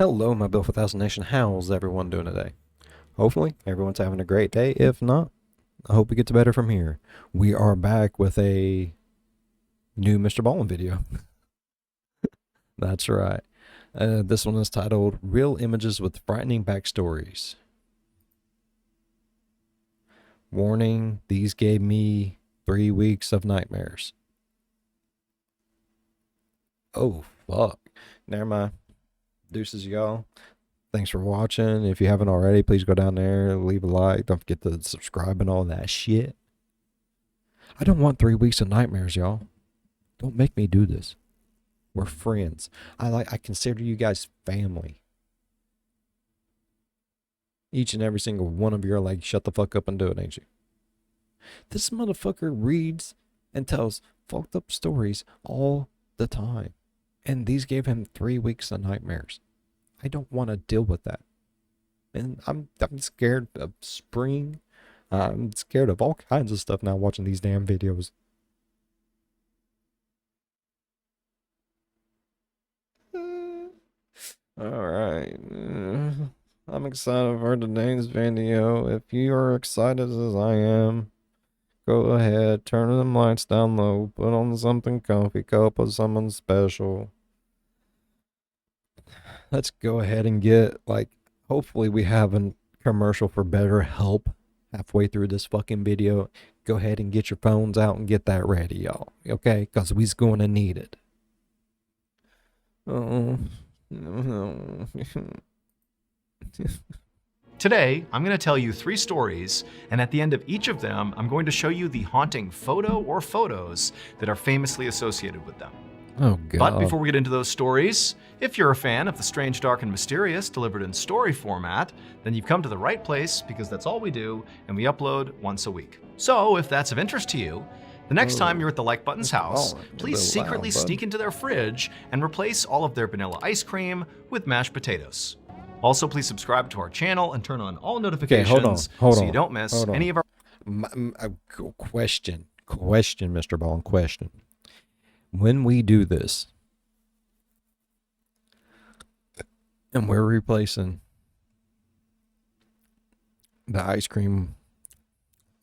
Hello, my Bill 4000 Nation. How's everyone doing today? Hopefully, everyone's having a great day. If not, I hope it gets better from here. We are back with a new MrBallen video. That's right. This one is titled Real Images with Frightening Backstories. Warning, these gave me 3 weeks of nightmares. Oh, fuck. Never mind. Deuces, y'all. Thanks for watching. If you haven't already, please go down there, leave a like. Don't forget to subscribe and all that shit. I don't want 3 weeks of nightmares, y'all. Don't make me do this. We're friends. I consider you guys family. Each and every single one of you are like, shut the fuck up and do it, ain't you? This motherfucker reads and tells fucked up stories all the time. And these gave him 3 weeks of nightmares. I don't want to deal with that. And I'm scared of spring. I'm scared of all kinds of stuff now watching these damn videos. Alright. I'm excited for today's video. If you are excited as I am, go ahead, turn them lights down low, put on something comfy, cup of someone special. Let's go ahead and get, hopefully we have a commercial for BetterHelp halfway through this fucking video. Go ahead and get your phones out and get that ready, y'all. Okay? Because we's going to need it. Oh, no. Today, I'm going to tell you 3 stories, and at the end of each of them, I'm going to show you the haunting photo or photos that are famously associated with them. Oh, God. But before we get into those stories, if you're a fan of the strange, dark, and mysterious delivered in story format, then you've come to the right place because that's all we do, and we upload once a week. So if that's of interest to you, the next time you're at the Like Button's house, please secretly sneak into their fridge and replace all of their vanilla ice cream with mashed potatoes. Also, please subscribe to our channel and turn on all notifications so you don't miss any of our... Question, MrBallen, question. When we do this, and we're replacing the ice cream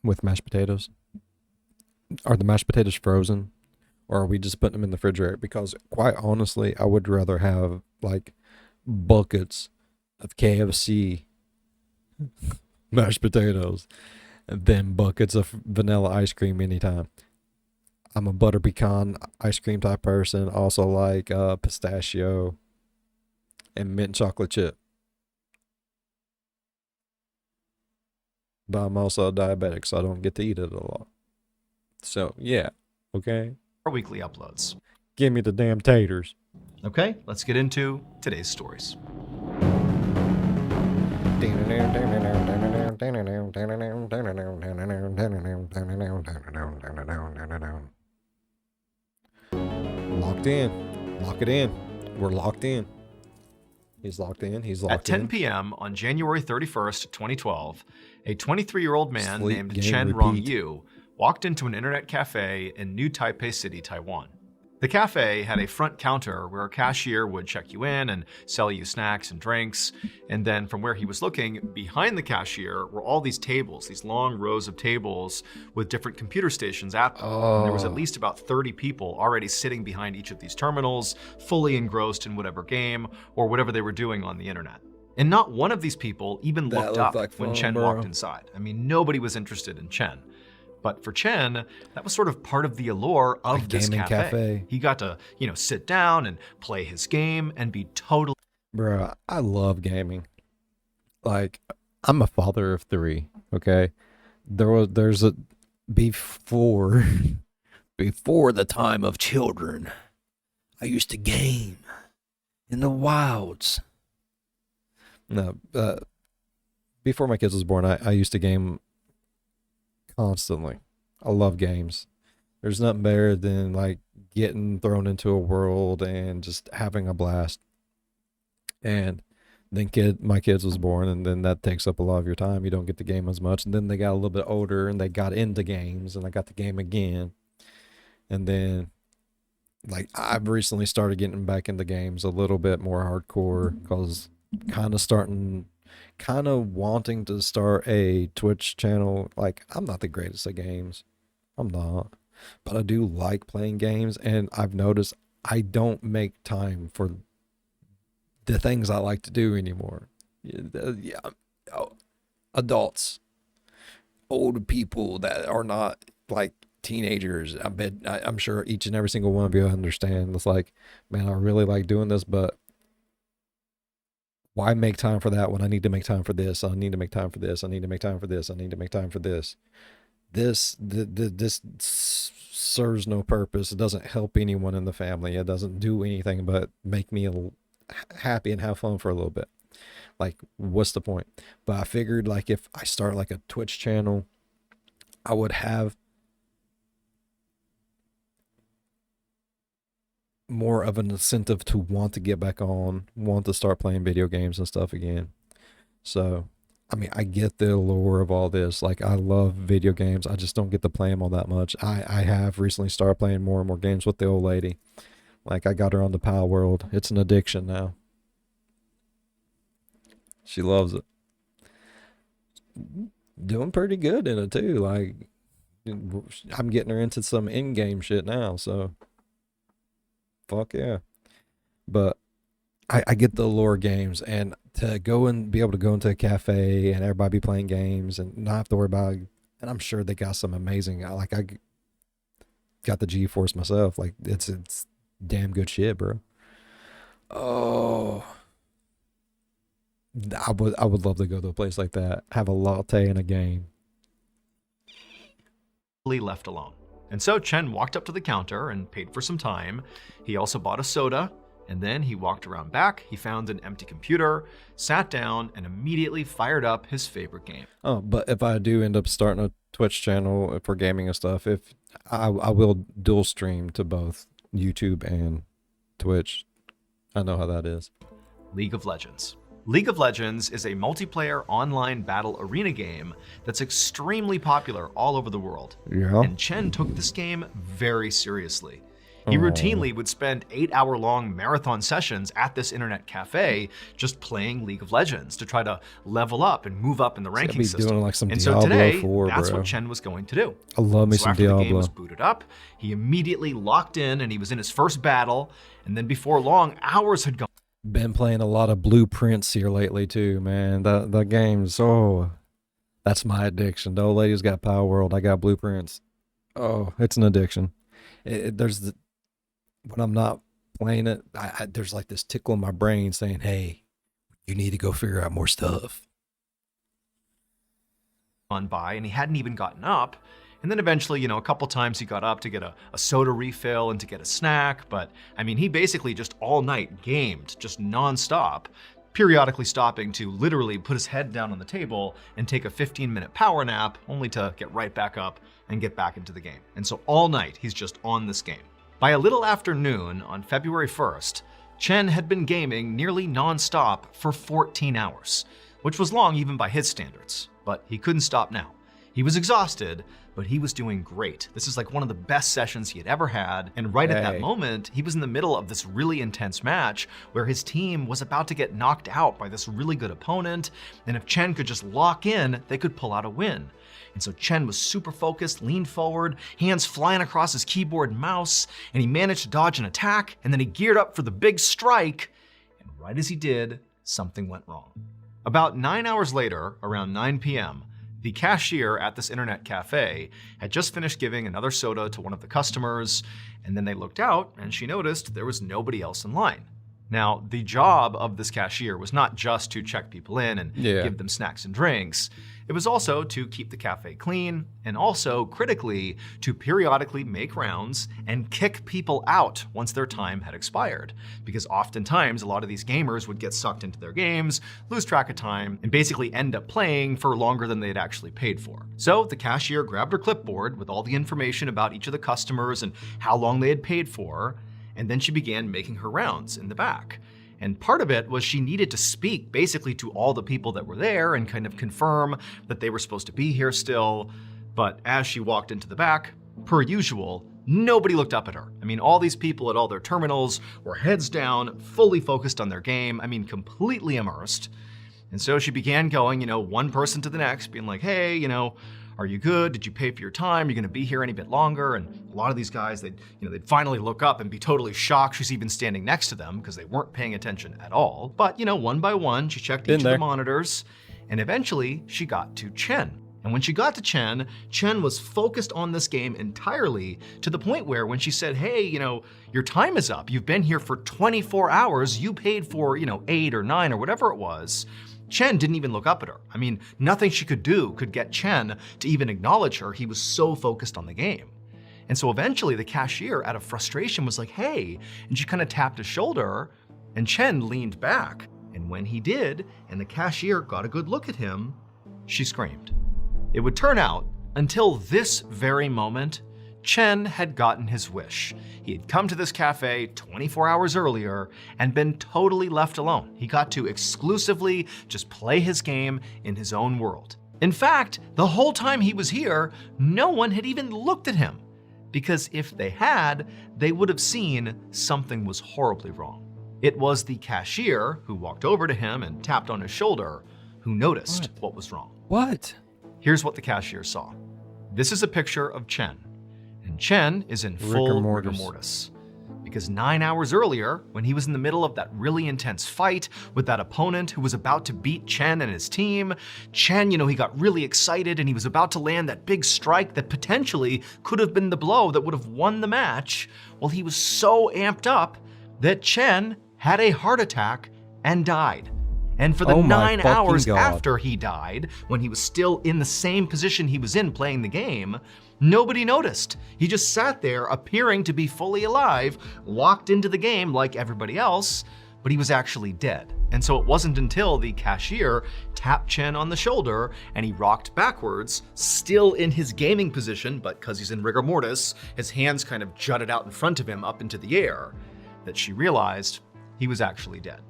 with mashed potatoes, are the mashed potatoes frozen, or are we just putting them in the refrigerator? Because quite honestly, I would rather have buckets of KFC mashed potatoes than buckets of vanilla ice cream anytime. I'm a butter pecan ice cream type person. Also like pistachio and mint chocolate chip. But I'm also a diabetic, so I don't get to eat it a lot. So, yeah. Okay? our weekly uploads. Give me the damn taters. Okay, let's get into today's stories. Locked in. Lock it in. We're locked in. He's locked in. He's locked in. At 10 p.m. on January 31st, 2012, a 23-year-old man Sleep, named game, Chen repeat. Rongyu walked into an internet cafe in New Taipei City, Taiwan. The cafe had a front counter where a cashier would check you in and sell you snacks and drinks. And then from where he was looking, behind the cashier were all these tables, these long rows of tables with different computer stations at them. And there was at least about 30 people already sitting behind each of these terminals, fully engrossed in whatever game or whatever they were doing on the internet. And not one of these people even looked up when Chen walked inside. I mean, nobody was interested in Chen. But for Chen, that was sort of part of the allure of this cafe. He got to, sit down and play his game and be totally... Bruh, I love gaming. I'm a father of 3, okay? Before the time of children, I used to game in the wilds. No, before my kids was born, I used to game constantly. I love games. There's nothing better than getting thrown into a world and just having a blast. And then my kids was born, and then that takes up a lot of your time. You don't get to game as much. And then they got a little bit older and they got into games, and I got the game again. And then I've recently started getting back into games a little bit more hardcore because kind of wanting to start a Twitch channel. Like, I'm not the greatest at games. I'm not. But I do like playing games, and I've noticed I don't make time for the things I like to do anymore. Yeah, oh, adults, old people that are not like teenagers. I'm sure each and every single one of you understand. It's like, man, I really like doing this, but why make time for that when I need to make time for this? I need to make time for this. I need to make time for this. I need to make time for this. This serves no purpose. It doesn't help anyone in the family. It doesn't do anything but make me happy and have fun for a little bit. Like, what's the point? But I figured, like, if I start like a Twitch channel, I would have more of an incentive to want to get back on, want to start playing video games and stuff again. So, I mean, I get the allure of all this. Like, I love video games. I just don't get to play them all that much. I have recently started playing more and more games with the old lady. Like, I got her on the Power World. It's an addiction now. She loves it. Doing pretty good in it too. Like, I'm getting her into some in-game shit now, so fuck yeah. But I get the allure games, and to go and be able to go into a cafe and everybody be playing games and not have to worry about, and I'm sure they got some amazing, I got the GeForce myself. Like, it's damn good shit, bro. Oh, I would love to go to a place like that, have a latte and a game. Left alone. And so Chen walked up to the counter and paid for some time. He also bought a soda, and then he walked around back. He found an empty computer, sat down, and immediately fired up his favorite game. Oh, but if I do end up starting a Twitch channel for gaming and stuff, if I will dual stream to both YouTube and Twitch. I know how that is. League of Legends. League of Legends is a multiplayer online battle arena game that's extremely popular all over the world. Yeah. And Chen took this game very seriously. He routinely would spend 8-hour-long marathon sessions at this internet cafe just playing League of Legends to try to level up and move up in the ranking system. Doing like some and Diablo so today, 4, that's bro. what Chen was going to do. I love me So some after Diablo. the game was booted up, he immediately locked in and he was in his first battle. And then before long, hours had gone. Been playing a lot of Blueprints here lately too, man. The game's, that's my addiction. The old lady's got Power World. I got Blueprints. Oh, it's an addiction. When I'm not playing it, there's like this tickle in my brain saying, hey, you need to go figure out more stuff. On by, and he hadn't even gotten up. And then eventually, a couple times he got up to get a soda refill and to get a snack. But I mean, he basically just all night gamed, just nonstop, periodically stopping to literally put his head down on the table and take a 15-minute power nap, only to get right back up and get back into the game. And so all night, he's just on this game. By a little after noon on February 1st, Chen had been gaming nearly nonstop for 14 hours, which was long even by his standards. But he couldn't stop now. He was exhausted, but he was doing great. This is like one of the best sessions he had ever had. And right at that moment, he was in the middle of this really intense match where his team was about to get knocked out by this really good opponent. And if Chen could just lock in, they could pull out a win. And so Chen was super focused, leaned forward, hands flying across his keyboard and mouse, and he managed to dodge an attack, and then he geared up for the big strike. And right as he did, something went wrong. About 9 hours later, around 9 p.m., the cashier at this internet cafe had just finished giving another soda to one of the customers, and then they looked out and she noticed there was nobody else in line. Now, the job of this cashier was not just to check people in and give them snacks and drinks. It was also to keep the cafe clean, and also, critically, to periodically make rounds and kick people out once their time had expired. Because oftentimes, a lot of these gamers would get sucked into their games, lose track of time, and basically end up playing for longer than they'd actually paid for. So the cashier grabbed her clipboard with all the information about each of the customers and how long they had paid for, and then she began making her rounds in the back. And part of it was she needed to speak basically to all the people that were there and kind of confirm that they were supposed to be here still. But as she walked into the back, per usual, Nobody looked up at her. I mean, all these people at all their terminals were heads down, fully focused on their game. I mean, completely immersed. And so she began going, one person to the next, being like, hey, are you good? Did you pay for your time? Are you gonna be here any bit longer? And a lot of these guys, they'd finally look up and be totally shocked she's even standing next to them because they weren't paying attention at all. But, one by one, she checked each of the monitors, and eventually she got to Chen. And when she got to Chen, Chen was focused on this game entirely, to the point where when she said, hey, your time is up. You've been here for 24 hours. You paid for, 8 or 9 or whatever it was. Chen didn't even look up at her. I mean, nothing she could do could get Chen to even acknowledge her. He was so focused on the game. And so eventually the cashier, out of frustration, was like, hey, and she kind of tapped his shoulder, and Chen leaned back. And when he did, and the cashier got a good look at him, she screamed. It would turn out, until this very moment, Chen had gotten his wish. He had come to this cafe 24 hours earlier and been totally left alone. He got to exclusively just play his game in his own world. In fact, the whole time he was here, no one had even looked at him. Because if they had, they would have seen something was horribly wrong. It was the cashier who walked over to him and tapped on his shoulder who noticed what was wrong. What? Here's what the cashier saw. This is a picture of Chen. And Chen is in full rigor mortis. Because 9 hours earlier, when he was in the middle of that really intense fight with that opponent who was about to beat Chen and his team, Chen, he got really excited and he was about to land that big strike that potentially could have been the blow that would have won the match. Well, he was so amped up that Chen had a heart attack and died. And for the 9 hours after he died, when he was still in the same position he was in playing the game, nobody noticed. He just sat there appearing to be fully alive, locked into the game like everybody else, but he was actually dead. And so it wasn't until the cashier tapped Chen on the shoulder and he rocked backwards, still in his gaming position, but because he's in rigor mortis, his hands kind of jutted out in front of him up into the air, that she realized he was actually dead.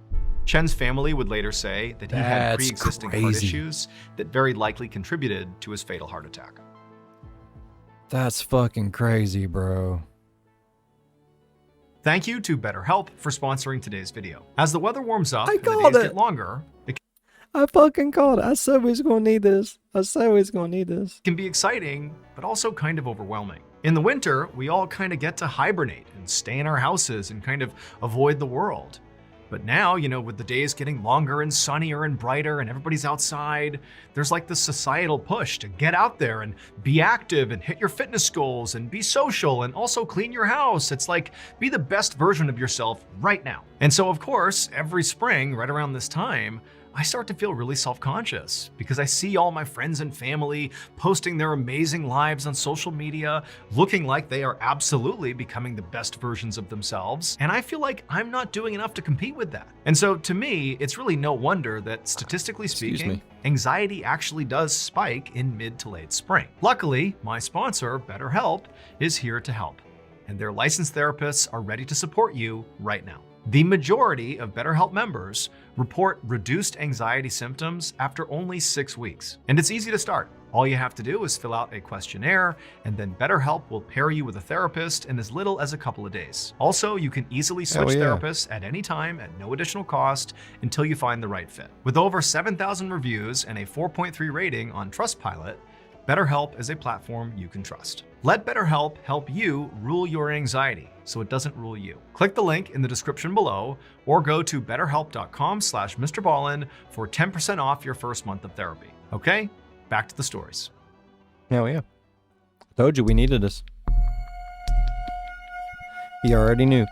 Chen's family would later say that he had pre-existing heart issues that very likely contributed to his fatal heart attack. That's fucking crazy, bro. Thank you to BetterHelp for sponsoring today's video. As the weather warms up and the days get longer, I fucking called it. I said we was gonna need this. It can be exciting, but also kind of overwhelming. In the winter, we all kind of get to hibernate and stay in our houses and kind of avoid the world. But now, with the days getting longer and sunnier and brighter and everybody's outside, there's like this societal push to get out there and be active and hit your fitness goals and be social and also clean your house. It's like, be the best version of yourself right now. And so, of course, every spring, right around this time, I start to feel really self-conscious because I see all my friends and family posting their amazing lives on social media, looking like they are absolutely becoming the best versions of themselves. And I feel like I'm not doing enough to compete with that. And so to me, it's really no wonder that statistically speaking, anxiety actually does spike in mid to late spring. Luckily, my sponsor, BetterHelp, is here to help. And their licensed therapists are ready to support you right now. The majority of BetterHelp members report reduced anxiety symptoms after only 6 weeks. And it's easy to start. All you have to do is fill out a questionnaire, and then BetterHelp will pair you with a therapist in as little as a couple of days. Also, you can easily switch therapists at any time at no additional cost until you find the right fit. With over 7,000 reviews and a 4.3 rating on Trustpilot, BetterHelp is a platform you can trust. Let BetterHelp help you rule your anxiety so it doesn't rule you. Click the link in the description below or go to betterhelp.com/MrBallen for 10% off your first month of therapy. Okay, back to the stories. Hell yeah. Told you we needed this. He already knew.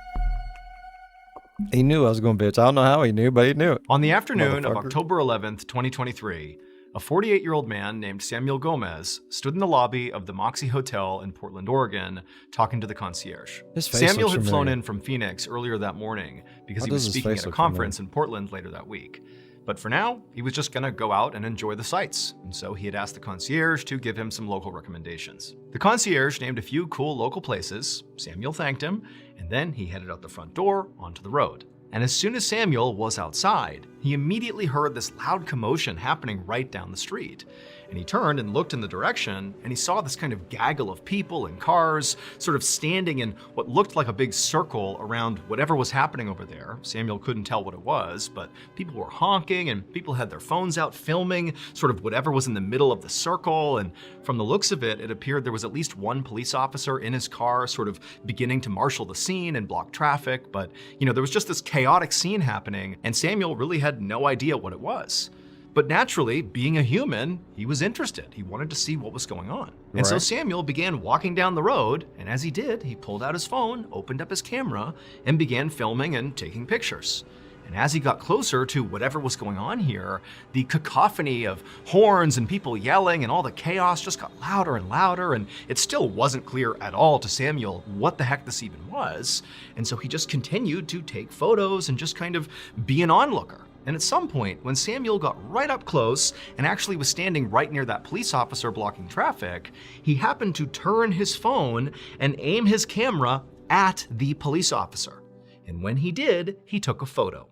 He knew I was going to bitch. I don't know how he knew, but he knew it. On the afternoon of October 11th, 2023, a 48-year-old man named Samuel Gomez stood in the lobby of the Moxie Hotel in Portland, Oregon, talking to the concierge. Samuel had flown in from Phoenix earlier that morning because he was speaking at a conference in Portland later that week. But for now, he was just gonna go out and enjoy the sights, and so he had asked the concierge to give him some local recommendations. The concierge named a few cool local places, Samuel thanked him, and then he headed out the front door onto the road. And as soon as Samuel was outside, he immediately heard this loud commotion happening right down the street. And he turned and looked in the direction, and he saw this kind of gaggle of people and cars sort of standing in what looked like a big circle around whatever was happening over there. Samuel couldn't tell what it was, but people were honking and people had their phones out filming sort of whatever was in the middle of the circle. And from the looks of it, it appeared there was at least one police officer in his car sort of beginning to marshal the scene and block traffic. But, there was just this chaotic scene happening, and Samuel really had no idea what it was. But naturally, being a human, he was interested. He wanted to see what was going on. And so Samuel began walking down the road, and as he did, he pulled out his phone, opened up his camera, and began filming and taking pictures. And as he got closer to whatever was going on here, the cacophony of horns and people yelling and all the chaos just got louder and louder, and it still wasn't clear at all to Samuel what the heck this even was. And so he just continued to take photos and just kind of be an onlooker. And at some point, when Samuel got right up close and actually was standing right near that police officer blocking traffic, he happened to turn his phone and aim his camera at the police officer. And when he did, he took a photo.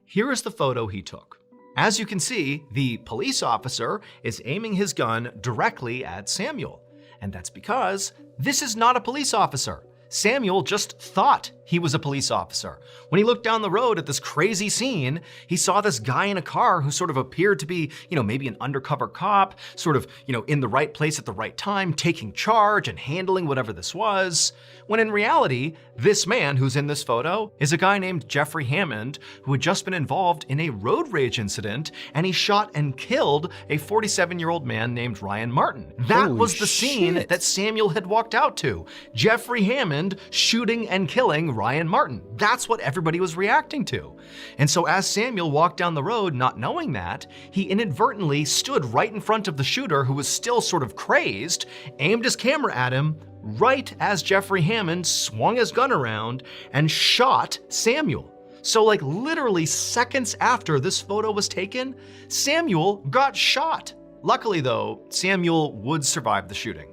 Here is the photo he took. As you can see, the police officer is aiming his gun directly at Samuel. And that's because this is not a police officer. Samuel just thought he was a police officer. When he looked down the road at this crazy scene, he saw this guy in a car who sort of appeared to be, maybe an undercover cop, sort of, in the right place at the right time, taking charge and handling whatever this was. When in reality, this man who's in this photo is a guy named Jeffrey Hammond, who had just been involved in a road rage incident, and he shot and killed a 47-year-old man named Ryan Martin. That was the scene that Samuel had walked out to. Jeffrey Hammond shooting and killing Ryan Martin. That's what everybody was reacting to. And so as Samuel walked down the road not knowing that, he inadvertently stood right in front of the shooter, who was still sort of crazed, aimed his camera at him right as Jeffrey Hammond swung his gun around and shot Samuel. So like literally seconds after this photo was taken, Samuel got shot. Luckily though, Samuel would survive the shooting.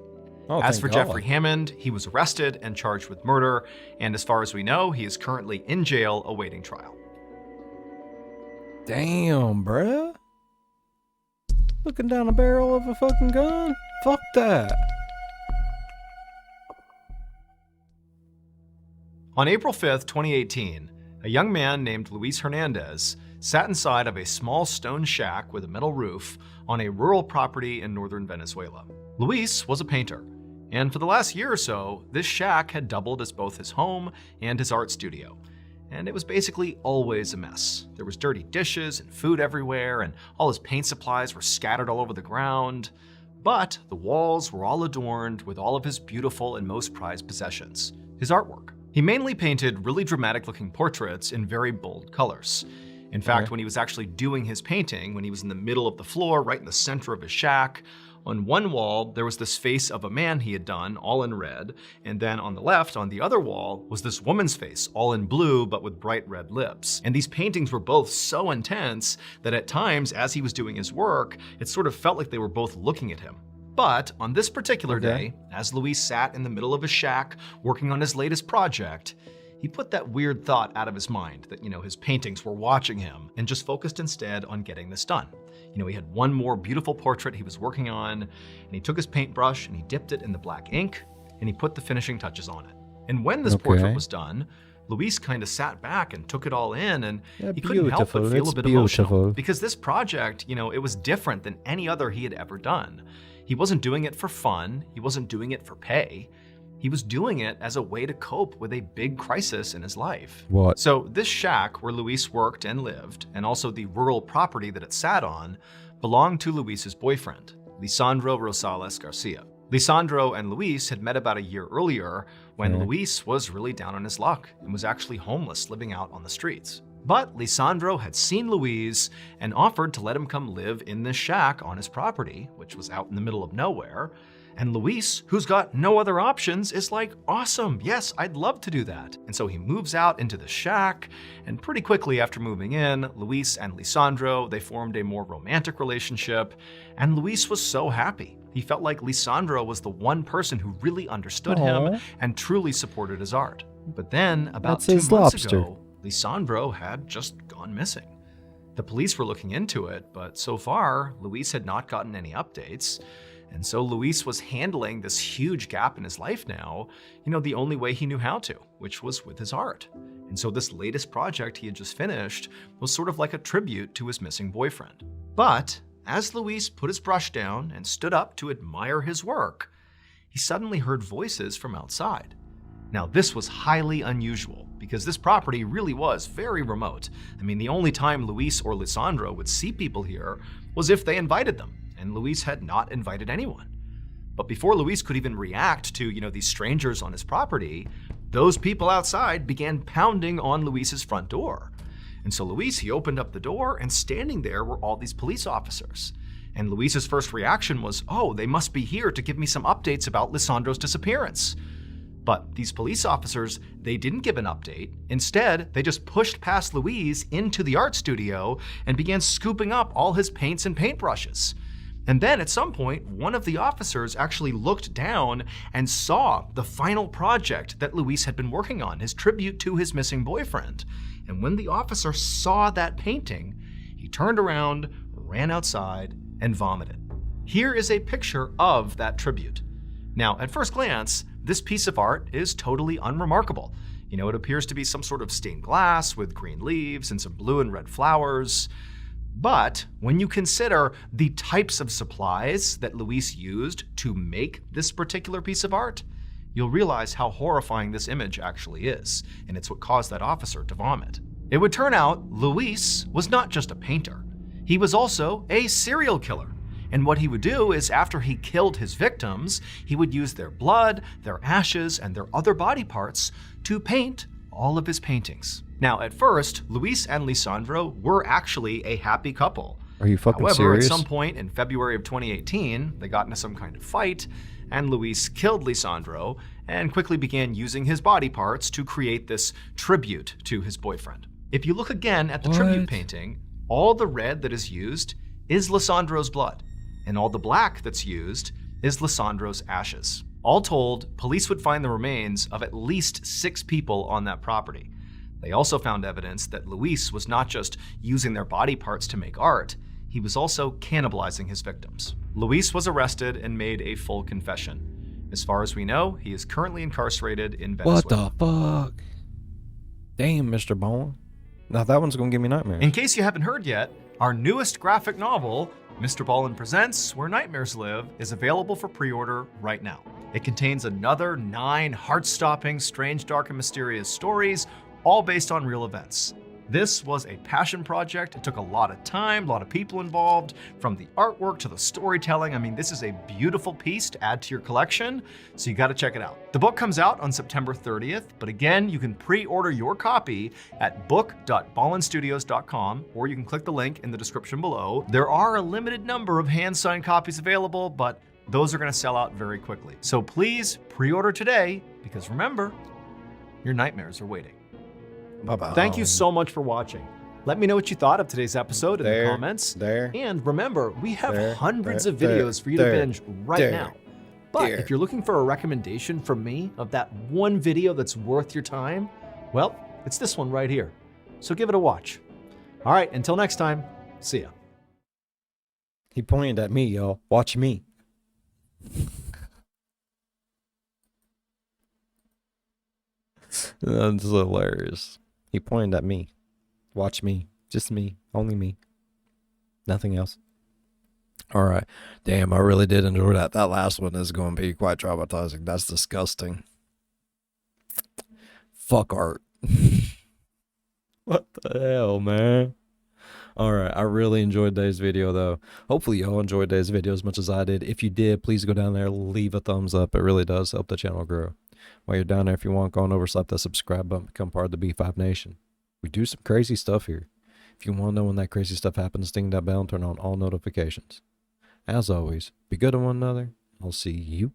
As for Jeffrey Hammond, he was arrested and charged with murder, and as far as we know, he is currently in jail awaiting trial. Damn, bruh. Looking down the barrel of a fucking gun? Fuck that. On April 5th, 2018, a young man named Luis Hernandez sat inside of a small stone shack with a metal roof on a rural property in northern Venezuela. Luis was a painter, and for the last year or so, this shack had doubled as both his home and his art studio. And it was basically always a mess. There was dirty dishes and food everywhere, and all his paint supplies were scattered all over the ground. But the walls were all adorned with all of his beautiful and most prized possessions, his artwork. He mainly painted really dramatic-looking portraits in very bold colors. In fact, when he was actually doing his painting, when he was in the middle of the floor, right in the center of his shack, on one wall, there was this face of a man he had done, all in red, and then on the left, on the other wall, was this woman's face, all in blue, but with bright red lips. And these paintings were both so intense that at times, as he was doing his work, it sort of felt like they were both looking at him. But on this particular day, as Luis sat in the middle of his shack, working on his latest project, he put that weird thought out of his mind that, his paintings were watching him, and just focused instead on getting this done. He had one more beautiful portrait he was working on, and he took his paintbrush and he dipped it in the black ink, and he put the finishing touches on it. And when this portrait was done, Luis kind of sat back and took it all in, and he couldn't help but feel a bit emotional. Because this project, it was different than any other he had ever done. He wasn't doing it for fun, he wasn't doing it for pay. He was doing it as a way to cope with a big crisis in his life. What? So this shack where Luis worked and lived, and also the rural property that it sat on, belonged to Luis's boyfriend, Lisandro Rosales Garcia. Lisandro and Luis had met about a year earlier when Luis was really down on his luck and was actually homeless, living out on the streets. But Lisandro had seen Luis and offered to let him come live in this shack on his property, which was out in the middle of nowhere. And Luis, who's got no other options, is like, awesome, yes, I'd love to do that. And so he moves out into the shack, and pretty quickly after moving in, Luis and Lisandro, they formed a more romantic relationship, and Luis was so happy. He felt like Lisandro was the one person who really understood him and truly supported his art. But then, about 2 months ago, Lisandro had just gone missing. The police were looking into it, but so far, Luis had not gotten any updates. And so Luis was handling this huge gap in his life now, the only way he knew how to, which was with his art. And so this latest project he had just finished was sort of like a tribute to his missing boyfriend. But as Luis put his brush down and stood up to admire his work, he suddenly heard voices from outside. Now, this was highly unusual because this property really was very remote. I mean, the only time Luis or Lisandro would see people here was if they invited them, and Luis had not invited anyone. But before Luis could even react to, these strangers on his property, those people outside began pounding on Luis's front door. And so Luis, he opened up the door, and standing there were all these police officers. And Luis's first reaction was, oh, they must be here to give me some updates about Lisandro's disappearance. But these police officers, they didn't give an update. Instead, they just pushed past Luis into the art studio and began scooping up all his paints and paintbrushes. And then at some point, one of the officers actually looked down and saw the final project that Luis had been working on, his tribute to his missing boyfriend. And when the officer saw that painting, he turned around, ran outside, and vomited. Here is a picture of that tribute. Now, at first glance, this piece of art is totally unremarkable. It appears to be some sort of stained glass with green leaves and some blue and red flowers. But when you consider the types of supplies that Luis used to make this particular piece of art, you'll realize how horrifying this image actually is, and it's what caused that officer to vomit. It would turn out Luis was not just a painter. He was also a serial killer. And what he would do is after he killed his victims, he would use their blood, their ashes, and their other body parts to paint all of his paintings. Now, at first, Luis and Lisandro were actually a happy couple. Are you fucking However, serious? at some point in February of 2018, they got into some kind of fight, and Luis killed Lisandro and quickly began using his body parts to create this tribute to his boyfriend. If you look again at the tribute painting, all the red that is used is Lisandro's blood, and all the black that's used is Lisandro's ashes. All told, police would find the remains of at least 6 people on that property. They also found evidence that Luis was not just using their body parts to make art, he was also cannibalizing his victims. Luis was arrested and made a full confession. As far as we know, he is currently incarcerated in Venezuela. What the fuck? Damn, MrBallen. Now that one's gonna give me nightmares. In case you haven't heard yet, our newest graphic novel, MrBallen Presents Where Nightmares Live, is available for pre-order right now. It contains another 9 heart-stopping, strange, dark, and mysterious stories, all based on real events. This was a passion project. It took a lot of time, a lot of people involved, from the artwork to the storytelling. I mean, this is a beautiful piece to add to your collection, so you gotta check it out. The book comes out on September 30th, but again, you can pre-order your copy at book.ballenstudios.com, or you can click the link in the description below. There are a limited number of hand-signed copies available, but those are gonna sell out very quickly. So please pre-order today, because remember, your nightmares are waiting. Bye-bye. Thank you so much for watching. Let me know what you thought of today's episode in the comments. And remember, we have hundreds of videos for you to binge right now. But if you're looking for a recommendation from me of that one video that's worth your time, well, it's this one right here. So give it a watch. All right, until next time, see ya. He pointed at me, y'all. Watch me. That's hilarious. He pointed at me. Watch me. Just me. Only me. Nothing else. Alright. Damn, I really did enjoy that. That last one is going to be quite traumatizing. That's disgusting. Fuck art. What the hell, man? Alright, I really enjoyed today's video, though. Hopefully y'all enjoyed today's video as much as I did. If you did, please go down there, leave a thumbs up. It really does help the channel grow. While you're down there, if you want, go on over, slap that subscribe button, become part of the B5 Nation. We do some crazy stuff here. If you want to know when that crazy stuff happens, ding that bell and turn on all notifications. As always, be good to one another. I'll see you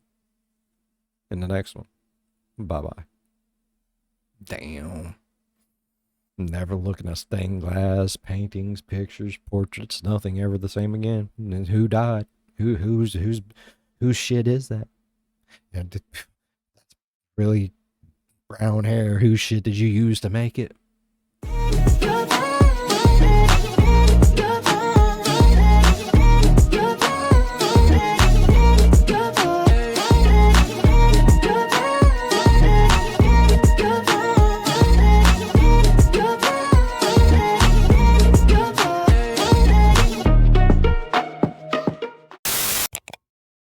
in the next one. Bye-bye. Damn. Never looking at stained glass, paintings, pictures, portraits, nothing ever the same again. And who died? Whose shit is that? And that's really brown hair. Whose shit did you use to make it?